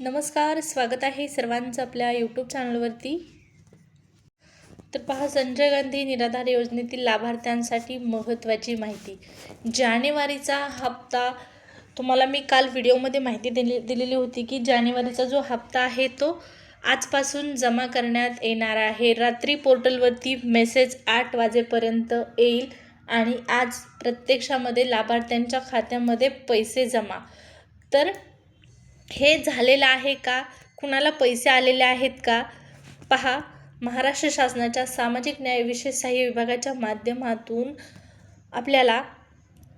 नमस्कार, स्वागत आहे सर्वांचं आपल्या यूट्यूब चॅनलवरती. तर पहा, संजय गांधी निराधार योजनेतील लाभार्थ्यांसाठी महत्त्वाची माहिती. जानेवारीचा हप्ता तुम्हाला मी काल व्हिडिओमध्ये माहिती दिलेली होती की जानेवारीचा जो हप्ता आहे तो आजपासून जमा करण्यात येणार आहे. रात्री पोर्टलवरती मेसेज 8 वाजेपर्यंत येईल आणि आज प्रत्यक्षामध्ये लाभार्थ्यांच्या खात्यामध्ये पैसे जमा. तर हे झालेलं आहे का? कुणाला पैसे आलेले आहेत का? पहा, महाराष्ट्र शासनाच्या सामाजिक न्याय विशेष सहाय्य विभागाच्या माध्यमातून आपल्याला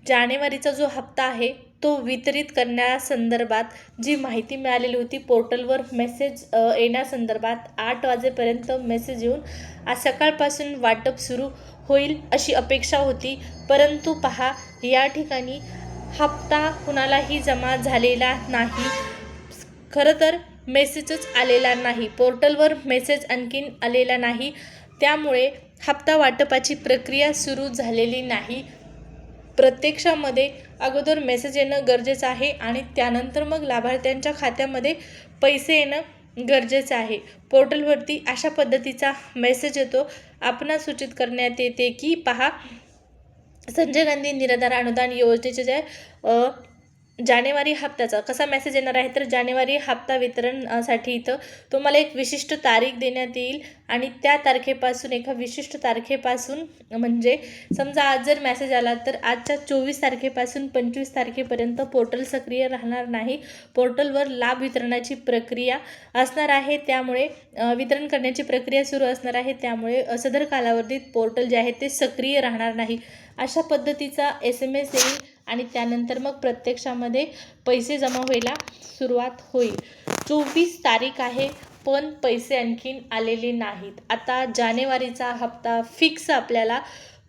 जानेवारीचा जो हप्ता आहे तो वितरित करण्यासंदर्भात जी माहिती मिळालेली होती, पोर्टलवर मेसेज येण्यासंदर्भात 8 वाजेपर्यंत मेसेज येऊन आज सकाळपासून वाटप सुरू होईल अशी अपेक्षा होती. परंतु पहा, या ठिकाणी हप्ता कुणालाही जमा झालेला नाही. खरं तर मेसेजच आलेला नाही, पोर्टलवर मेसेज आणखीन आलेला नाही, त्यामुळे हप्ता वाटपाची प्रक्रिया सुरू झालेली नाही. प्रत्यक्षामध्ये अगोदर मेसेज येणं गरजेचं आहे आणि त्यानंतर मग लाभार्थ्यांच्या खात्यामध्ये पैसे येणं गरजेचं आहे. पोर्टलवरती अशा पद्धतीचा मेसेज येतो. आपणास सूचित करण्यात येते की पहा, संजय गांधी निराधार अनुदान योजनेचे जे जानेवारी हप्त्याचा कसा मेसेज येणार आहे, तर जानेवारी हप्ता वितरणसाठी इथं तुम्हाला एक विशिष्ट तारीख देण्यात येईल आणि त्या तारखेपासून एका विशिष्ट तारखेपासून म्हणजे समजा आज जर मेसेज आला तर आजच्या 24 तारखेपासून 25 तारखेपर्यंत पोर्टल सक्रिय राहणार नाही. पोर्टलवर लाभ वितरणाची प्रक्रिया असणार आहे, त्यामुळे वितरण करण्याची प्रक्रिया सुरू असणार आहे, त्यामुळे सदर कालावधीत पोर्टल जे आहे ते सक्रिय राहणार नाही. अशा पद्धतीचा SMS येईल आणि त्यानंतर मग प्रत्यक्षामध्ये पैसे जमा व्हायला सुरुवात होईल. 24 तारीख आहे पण पैसे आणखीन आलेले नाहीत. आता जानेवारीचा हप्ता फिक्स आपल्याला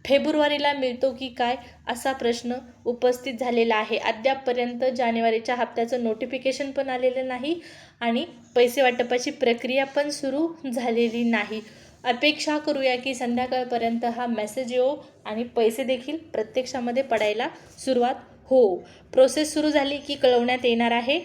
फेब्रुवारीला मिळतो की काय असा प्रश्न उपस्थित झालेला आहे. अद्यापपर्यंत जानेवारीच्या हप्त्याचं नोटिफिकेशन पण आलेलं नाही आणि पैसे वाटपाची प्रक्रिया पण सुरू झालेली नाही. अपेक्षा करूया की संध्याकाळपर्यंत हा मेसेज येऊ आणि पैसे देखील प्रत्यक्षामध्ये पडायला सुरुवात हो. प्रोसेस सुरू झाली की कळवण्यात येणार आहे.